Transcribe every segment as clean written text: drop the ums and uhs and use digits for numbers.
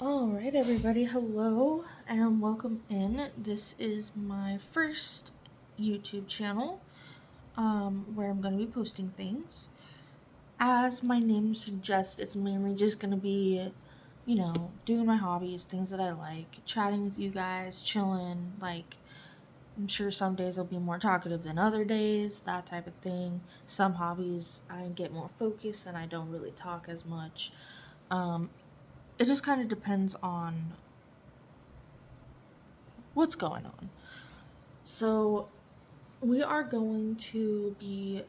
Alright everybody, hello and welcome in. This is my first YouTube channel where I'm going to be posting things. As my name suggests, it's mainly just going to be, doing my hobbies, things that I like, chatting with you guys, chilling. Like, I'm sure some days I'll be more talkative than other days, that type of thing. Some hobbies I get more focused and I don't really talk as much. It just kind of depends on what's going on. So we are going to be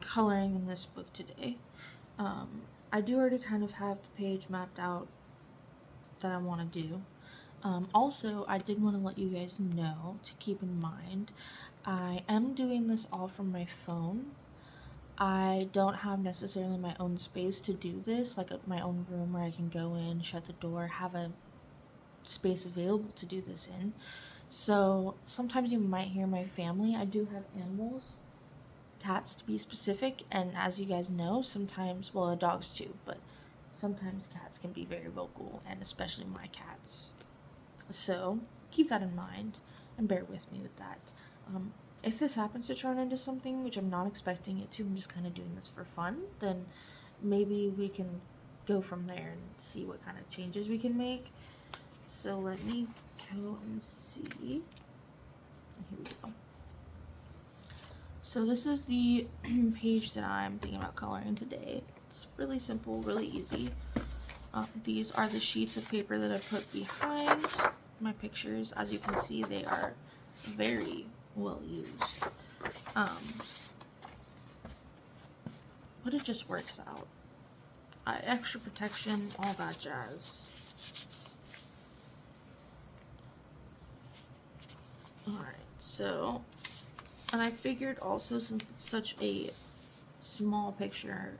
coloring in this book today. I do already kind of have the page mapped out that I want to do. Also, I did want to let you guys know to keep in mind, I am doing this all from my phone. I don't have necessarily my own space to do this, like my own room where I can go in, shut the door, have a space available to do this in. So sometimes you might hear my family. I do have animals, cats to be specific, and as you guys know, sometimes, well, dogs too, but sometimes cats can be very vocal, and especially my cats. So keep that in mind and bear with me with that. If this happens to turn into something, which I'm not expecting it to, I'm just kind of doing this for fun, then maybe we can go from there and see what kind of changes we can make. So let me go and see. Here we go. So this is the page that I'm thinking about coloring today. It's really simple, really easy. These are the sheets of paper that I put behind my pictures. As you can see, they are very well used. But it just works out. Extra protection, all that jazz. Alright, so, and I figured also, since it's such a small picture,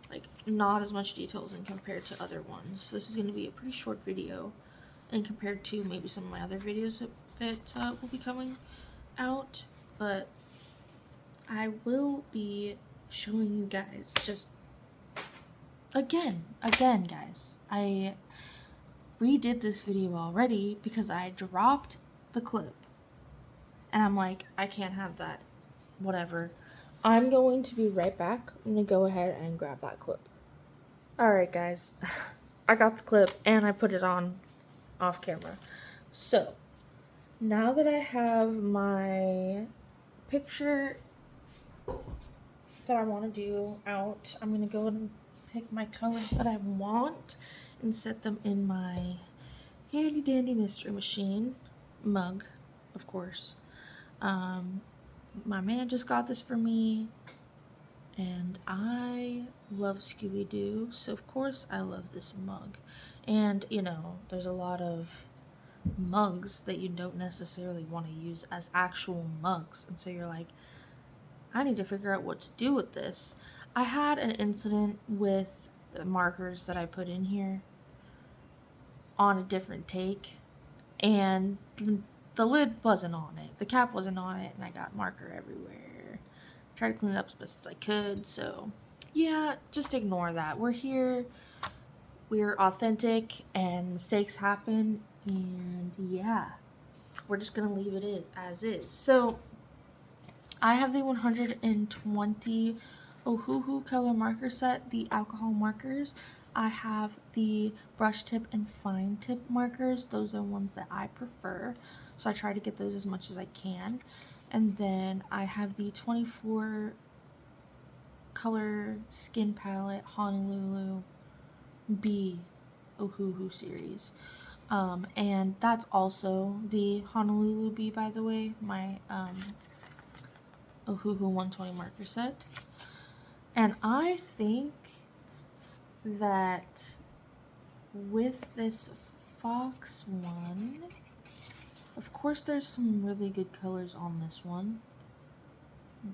like not as much details in compared to other ones, this is going to be a pretty short video, and compared to maybe some of my other videos that will be coming out, but I will be showing you guys just again guys, I redid this video already because I dropped the clip. And I'm like, I can't have that. Whatever. I'm going to be right back. I'm going to go ahead and grab that clip. Alright, guys. I got the clip and I put it on off camera. So, now that I have my picture that I want to do out, I'm going to go and pick my colors that I want and set them in my handy dandy mystery machine mug, of course. My man just got this for me, and I love Scooby-Doo, so of course I love this mug. And, there's a lot of mugs that you don't necessarily want to use as actual mugs, and so you're like, I need to figure out what to do with this. I had an incident with the markers that I put in here on a different take, and the lid wasn't on it, the cap wasn't on it, and I got marker everywhere. Tried to clean it up as best as I could, so yeah, just ignore that. We're here, we're authentic, and mistakes happen, and yeah, we're just gonna leave it as is. So I have the 120 Ohuhu color marker set, the alcohol markers. I have the brush tip and fine tip markers. Those are ones that I prefer, so I try to get those as much as I can. And then I have the 24 color skin palette Honalulu B Ohuhu series. And that's also the Honolulu B, by the way, my Ohuhu 120 marker set. And I think that with this fox one, of course there's some really good colors on this one,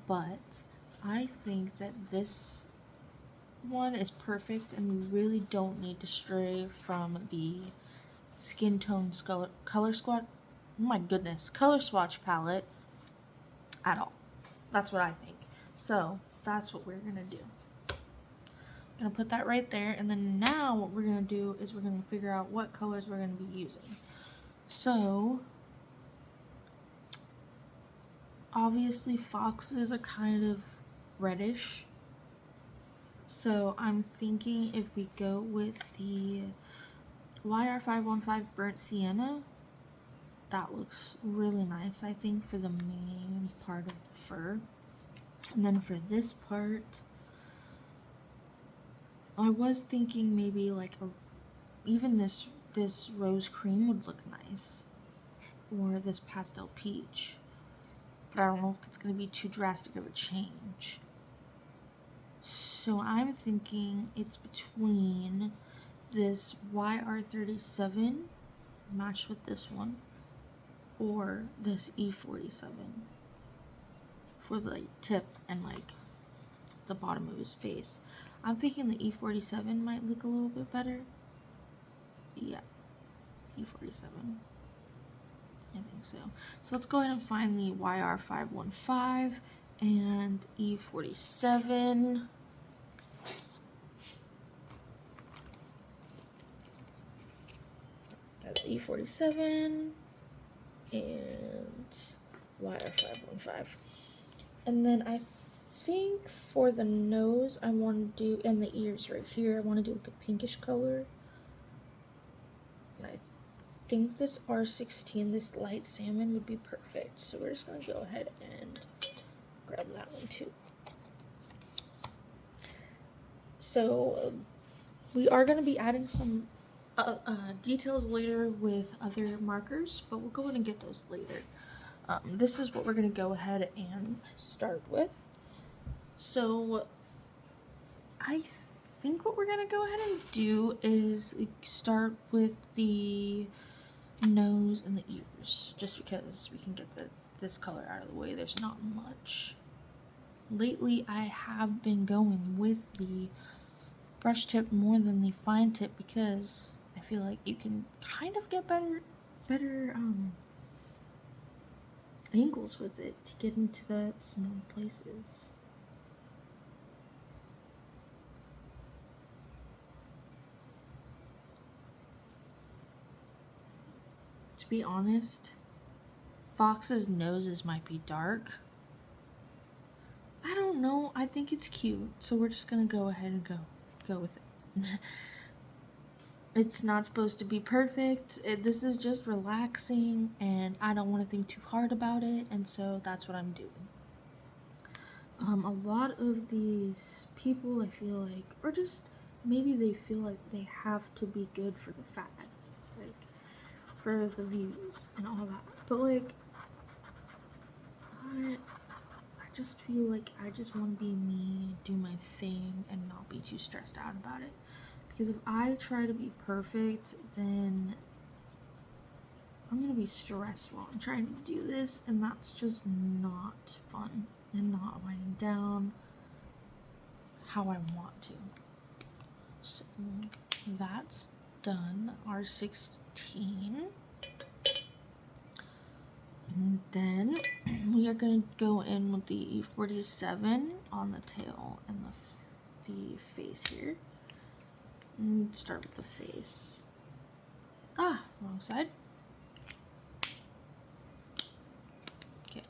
but I think that this one is perfect and we really don't need to stray from the skin tone color swatch palette at all. That's what I think. So that's what we're gonna do. Gonna put that right there, and then now what we're gonna do is we're gonna figure out what colors we're gonna be using. So obviously foxes are kind of reddish, so I'm thinking if we go with the YR515 Burnt Sienna, that looks really nice, I think, for the main part of the fur. And then for this part, I was thinking maybe like even this rose cream would look nice, or this pastel peach, but I don't know if it's going to be too drastic of a change. So I'm thinking it's between this YR37 matched with this one, or this E47 for the tip and like the bottom of his face. I'm thinking the E47 might look a little bit better. Yeah, E47. I think so. So let's go ahead and find the YR515 and E47. That's E47 and YR515. And then I think for the nose, I want to do, and the ears right here, I want to do like a pinkish color. And I think this R16, this light salmon, would be perfect. So we're just going to go ahead and grab that one too. So we are going to be adding some details later with other markers, but we'll go ahead and get those later. This is what we're going to go ahead and start with. So I think what we're going to go ahead and do is start with the nose and the ears, just because we can get this color out of the way. There's not much. Lately I have been going with the brush tip more than the fine tip because I feel like you can kind of get better angles with it to get into the small places. To be honest, Fox's noses might be dark. I don't know, I think it's cute, so we're just gonna go ahead and go with it. It's not supposed to be perfect. This is just relaxing, and I don't want to think too hard about it, and so that's what I'm doing. A lot of these people, I feel like, or just maybe they feel like they have to be good for the fad, like for the views and all that. But like, I just feel like I just want to be me, do my thing, and not be too stressed out about it. Because if I try to be perfect, then I'm gonna be stressed while I'm trying to do this, and that's just not fun and not winding down how I want to. So that's done, R16. And then we are going to go in with the E47 on the tail and the face here. And start with the face. Ah, wrong side. Okay.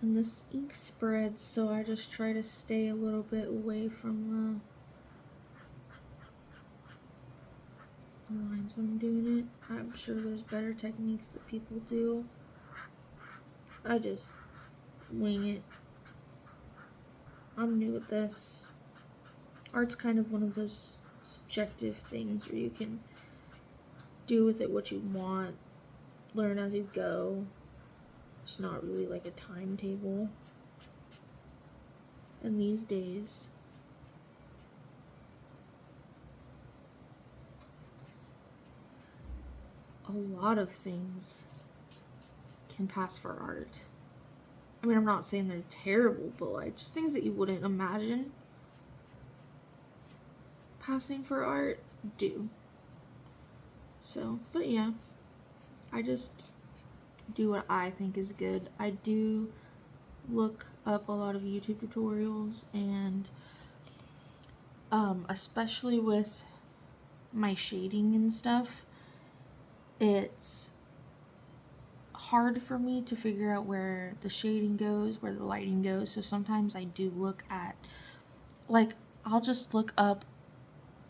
And this ink spreads, so I just try to stay a little bit away from the lines when I'm doing it. I'm sure there's better techniques that people do. I just wing it. I'm new at this. Art's kind of one of those subjective things where you can do with it what you want, learn as you go. It's not really like a timetable. And these days, a lot of things can pass for art. I mean, I'm not saying they're terrible, but like just things that you wouldn't imagine passing for art do. So, but yeah, I just do what I think is good. I do look up a lot of YouTube tutorials, and especially with my shading and stuff, it's hard for me to figure out where the shading goes, where the lighting goes. So sometimes I do look at, like, I'll just look up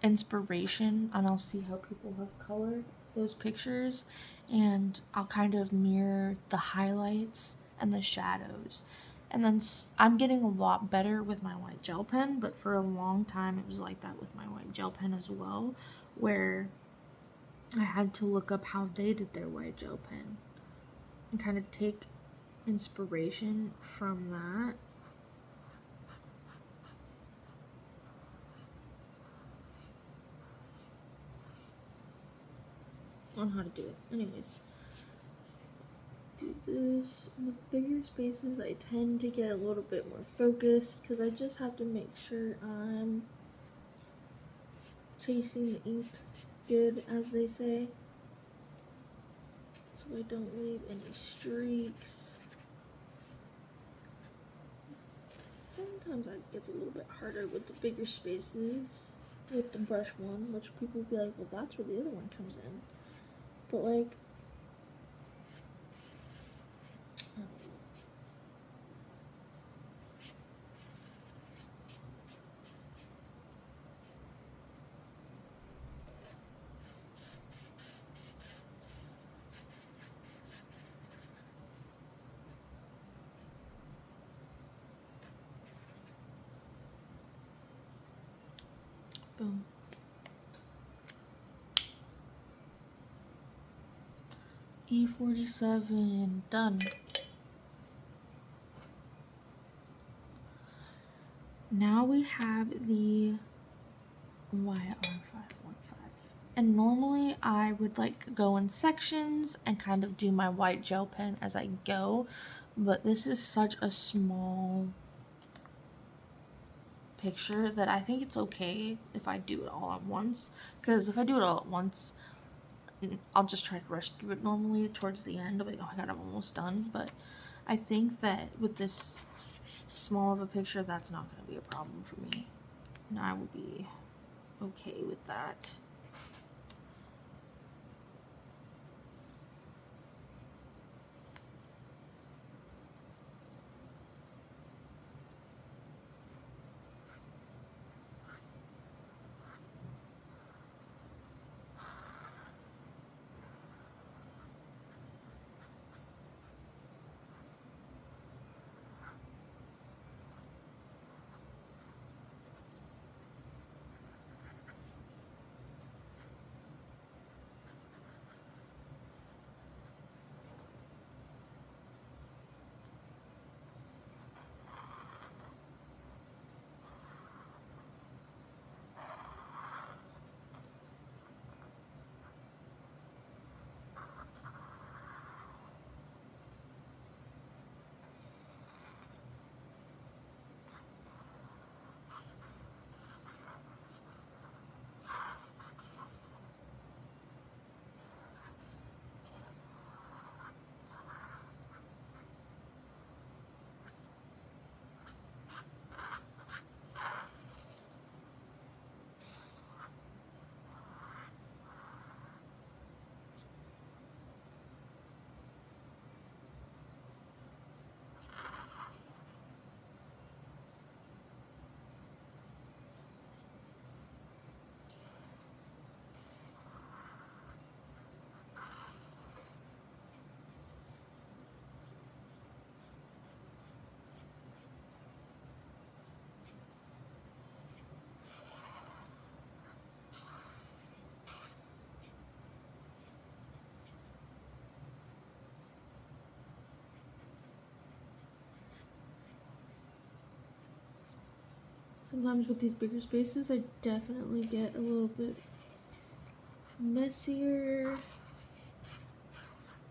inspiration and I'll see how people have colored those pictures, and I'll kind of mirror the highlights and the shadows. And then I'm getting a lot better with my white gel pen, but for a long time it was like that with my white gel pen as well, where I had to look up how they did their white gel pen and kind of take inspiration from that. On how to do it. Anyways, do this with bigger spaces. I tend to get a little bit more focused because I just have to make sure I'm chasing the ink good, as they say, so I don't leave any streaks. Sometimes it gets a little bit harder with the bigger spaces with the brush one, which people will be like, well, that's where the other one comes in. But like, boom. E47, done. Now we have the YR515. And normally I would like go in sections and kind of do my white gel pen as I go, but this is such a small picture that I think it's okay if I do it all at once, because if I do it all at once, I'll just try to rush through it normally towards the end. I'll be like, oh my god, I'm almost done. But I think that with this small of a picture, that's not going to be a problem for me, and I will be okay with that. Sometimes with these bigger spaces, I definitely get a little bit messier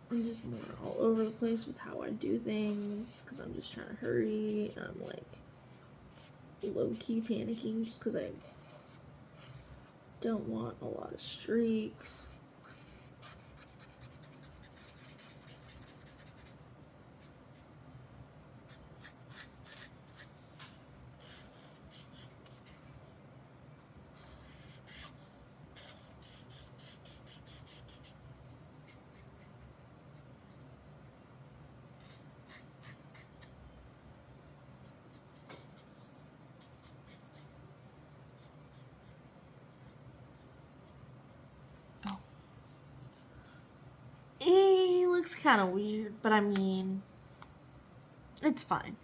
and just more all over the place with how I do things, because I'm just trying to hurry, and I'm like low-key panicking just because I don't want a lot of streaks. looks kind of weird, but I mean, it's fine.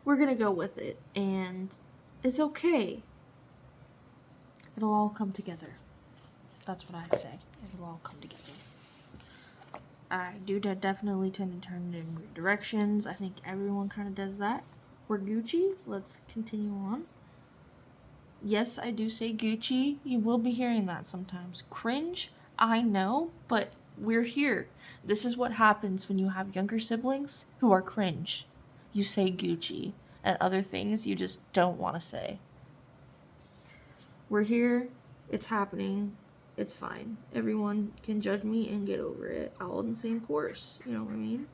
We're gonna go with it, and it's okay. It'll all come together. That's what I say. It'll all come together. I do definitely tend to turn in weird directions. I think everyone kind of does that. We're Gucci. Let's continue on. Yes, I do say Gucci. You will be hearing that sometimes. Cringe, I know, but we're here. This is what happens when you have younger siblings who are cringe. You say Gucci, and other things you just don't want to say. We're here. It's happening. It's fine. Everyone can judge me and get over it. All in the same course. You know what I mean?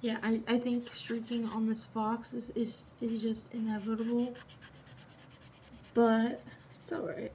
Yeah, I think streaking on this fox is just inevitable. But it's alright.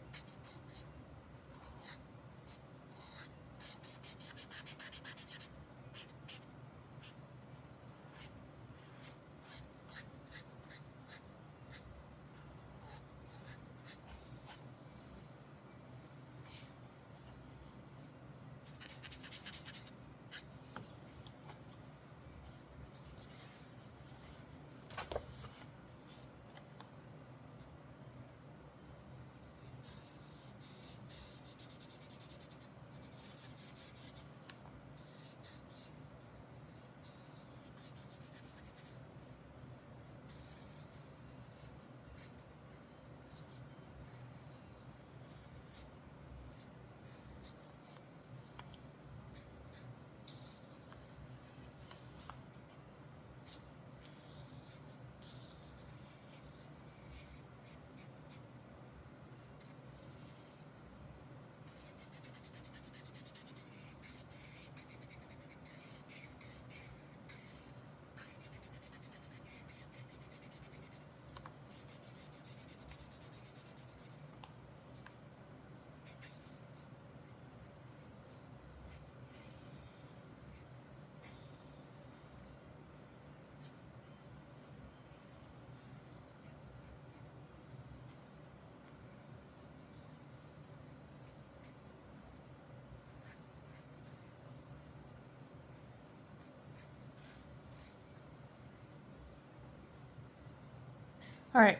Alright.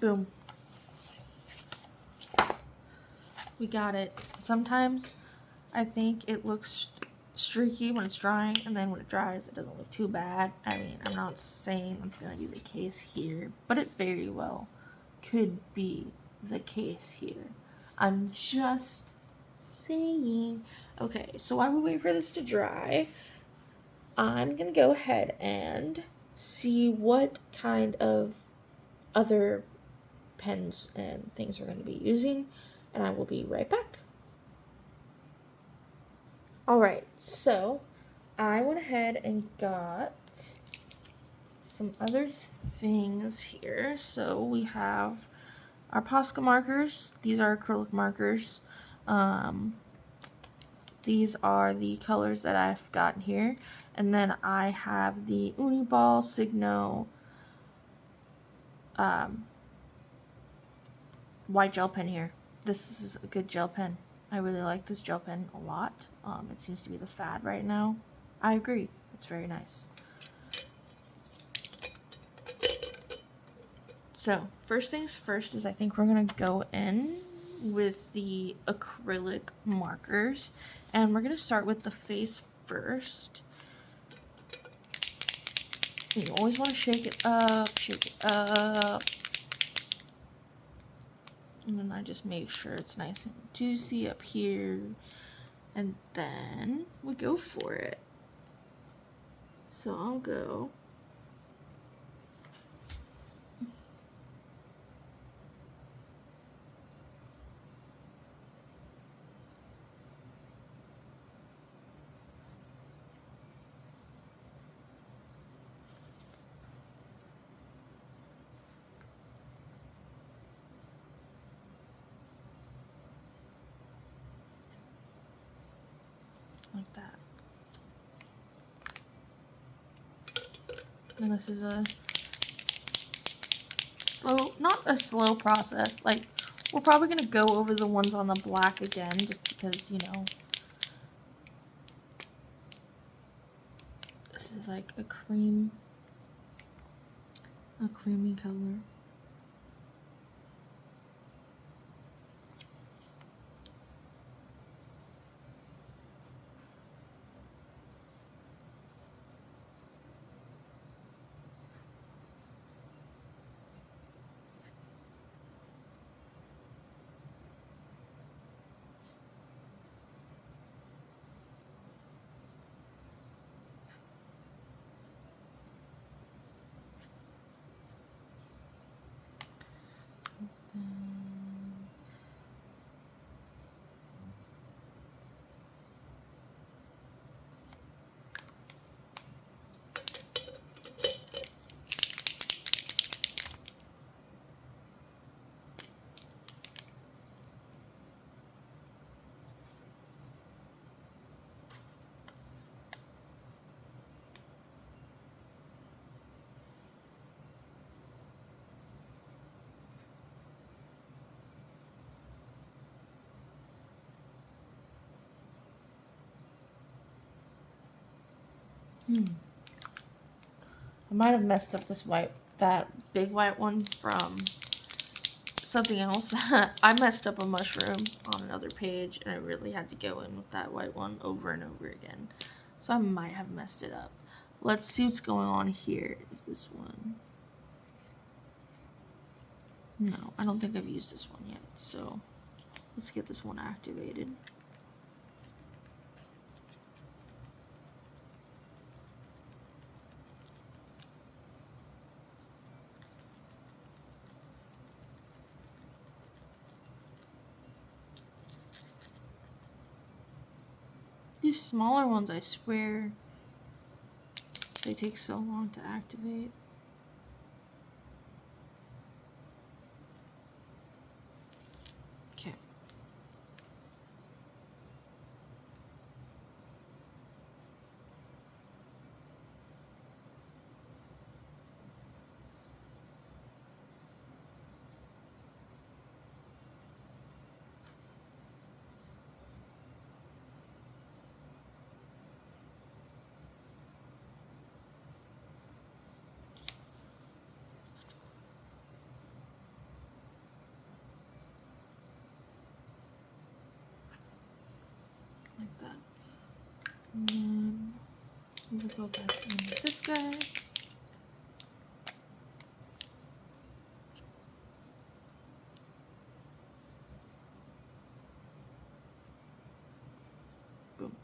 Boom. We got it. Sometimes I think it looks streaky when it's drying, and then when it dries, it doesn't look too bad. I mean, I'm not saying that's going to be the case here, but it very well could be the case here. I'm just saying. Okay, so while we wait for this to dry, I'm going to go ahead and see what kind of other pens and things we're going to be using, and I will be right back. Alright, so I went ahead and got some other things here. So we have our Posca markers. These are acrylic markers. These are the colors that I've gotten here. And then I have the uni-ball Signo white gel pen here. This is a good gel pen. I really like this gel pen a lot. It seems to be the fad right now. I agree. It's very nice. So, first things first is I think we're going to go in with the acrylic markers. And we're going to start with the face first. You always want to shake it up, shake it up. And then I just make sure it's nice and juicy up here. And then we go for it. So I'll go. Like that. And this is a slow, not a slow process. Like, we're probably going to go over the ones on the black again, just because, you know, this is like a creamy color. I might have messed up that big white one from something else. I messed up a mushroom on another page and I really had to go in with that white one over and over again. So I might have messed it up. Let's see what's going on here. Is this one? No, I don't think I've used this one yet. So let's get this one activated. These smaller ones, I swear, they take so long to activate. Okay. Like that. And then we'll go back in with this guy. Boom.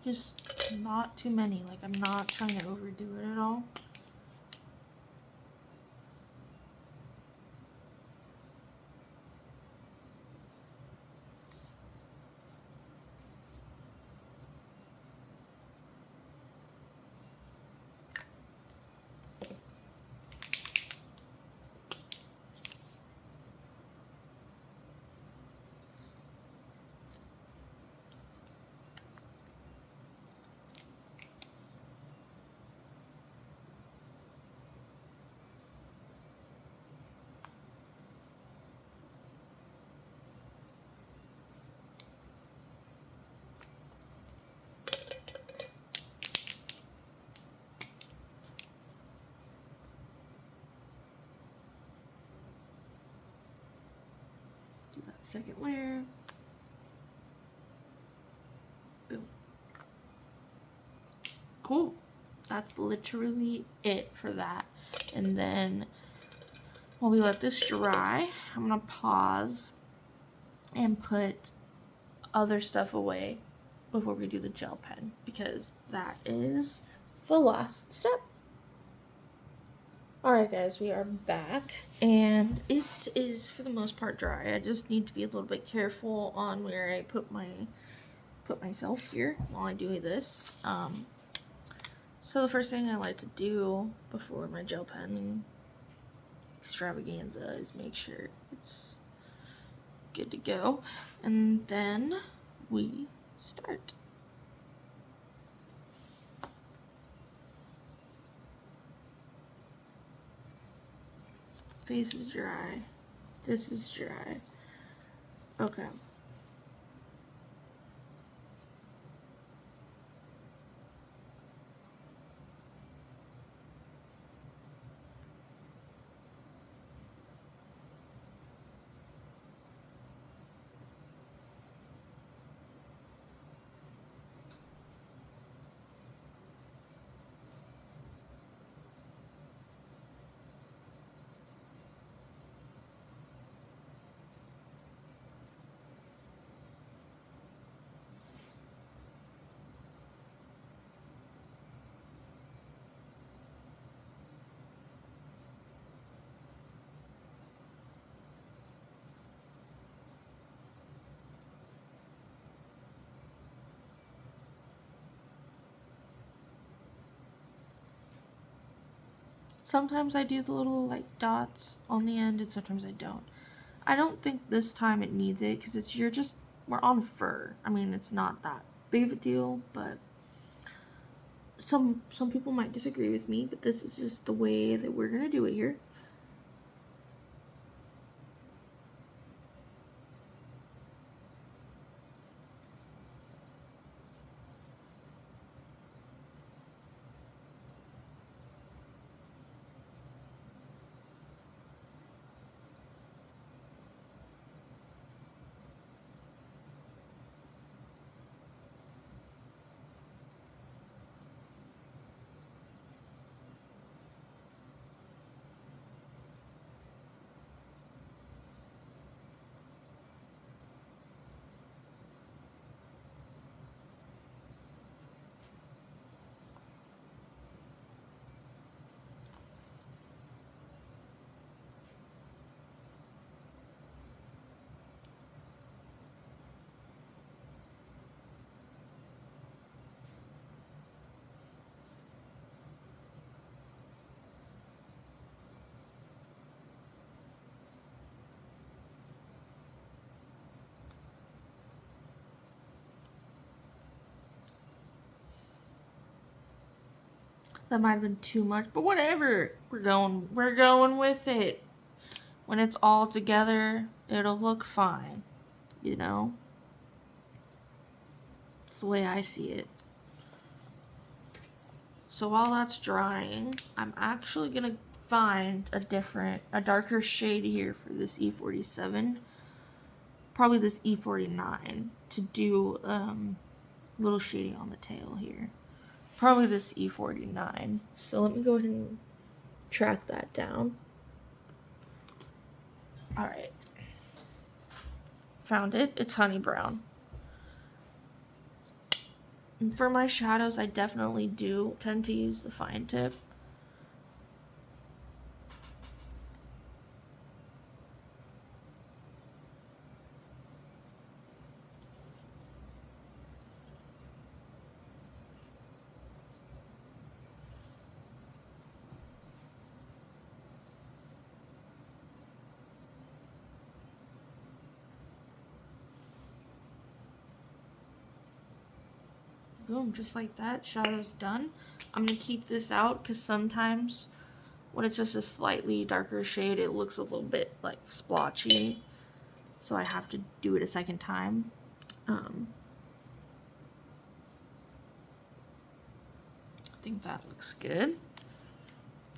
Just not too many. Like, I'm not trying to overdo it at all. Do that second layer. Boom. Cool. That's literally it for that. And then while we let this dry, I'm gonna pause and put other stuff away before we do the gel pen, because that is the last step. Alright guys, we are back, and it is for the most part dry. I just need to be a little bit careful on where I put myself here while I do this. So the first thing I like to do before my gel pen extravaganza is make sure it's good to go, and then we start. Face is dry. This is dry. Okay. Sometimes I do the little like dots on the end, and sometimes I don't. I don't think this time it needs it, because we're on fur. I mean, it's not that big of a deal, but some people might disagree with me, but this is just the way that we're gonna do it here. That might have been too much, but whatever. We're going with it. When it's all together, it'll look fine. You know? It's the way I see it. So while that's drying, I'm actually gonna find a darker shade here for this E47. Probably this E49 to do little shading on the tail here. Probably this E49. So let me go ahead and track that down. Alright. Found it. It's honey brown. And for my shadows, I definitely do tend to use the fine tip. Boom, just like that. Shadow's done. I'm gonna keep this out because sometimes when it's just a slightly darker shade, it looks a little bit like splotchy. So I have to do it a second time. I think that looks good.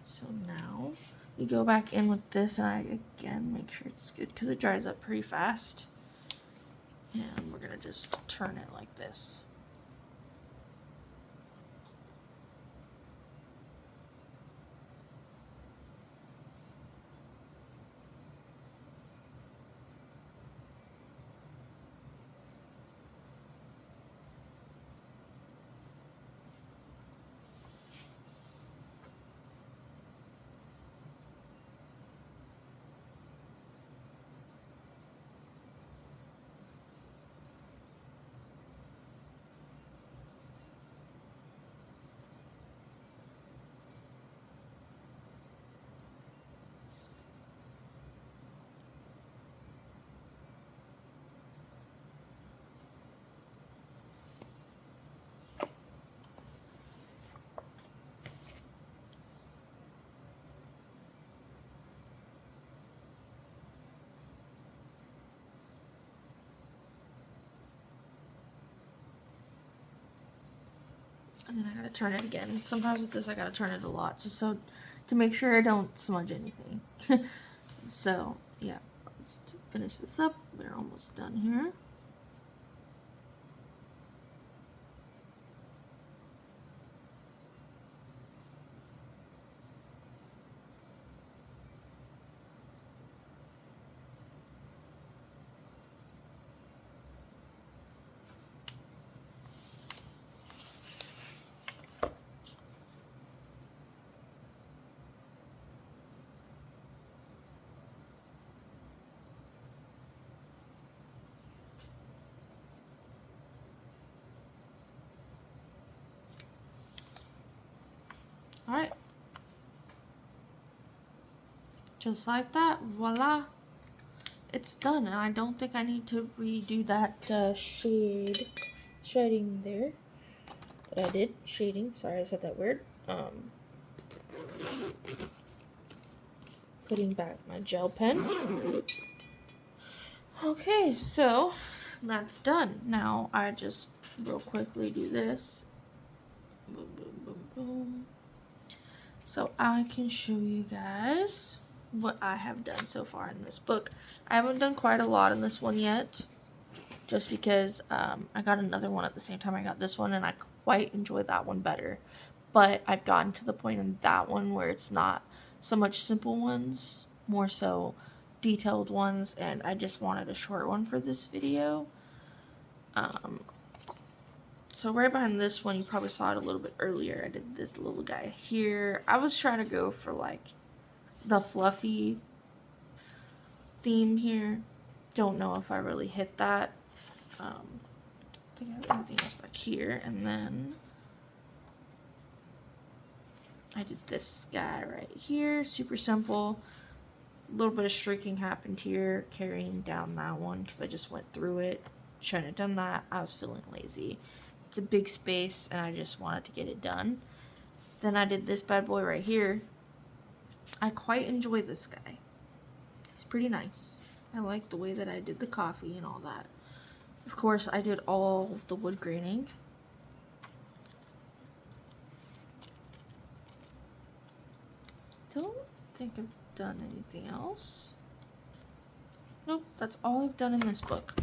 So now we go back in with this, and I again make sure it's good because it dries up pretty fast. And we're gonna just turn it like this. And then I gotta turn it again. Sometimes with this I gotta turn it a lot just so to make sure I don't smudge anything. So yeah, let's finish this up. We're almost done here. Alright. Just like that, voila. It's done, and I don't think I need to redo that shading there. But I did, shading, sorry I said that weird. Putting back my gel pen. Okay, so that's done. Now I just real quickly do this. Boom, boom, boom, boom. So I can show you guys what I have done so far in this book. I haven't done quite a lot in this one yet, just because I got another one at the same time I got this one, and I quite enjoy that one better. But I've gotten to the point in that one where it's not so much simple ones, more so detailed ones, and I just wanted a short one for this video. So right behind this one, you probably saw it a little bit earlier. I did this little guy here. I was trying to go for like the fluffy theme here. Don't know if I really hit that. I think I have anything else back here. And then I did this guy right here. Super simple. A little bit of streaking happened here, carrying down that one because I just went through it. Shouldn't have done that. I was feeling lazy. It's a big space and I just wanted to get it done. Then I did this bad boy right here. I quite enjoy this guy. He's pretty nice. I like the way that I did the coffee and all that. Of course, I did all the wood graining. Don't think I've done anything else. Nope, that's all I've done in this book.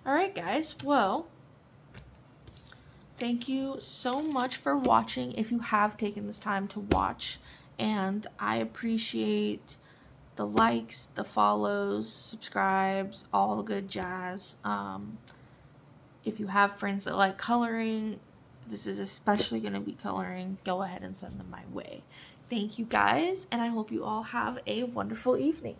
Alright guys, well, thank you so much for watching if you have taken this time to watch, and I appreciate the likes, the follows, subscribes, all the good jazz. If you have friends that like coloring, this is especially going to be coloring, go ahead and send them my way. Thank you guys, and I hope you all have a wonderful evening.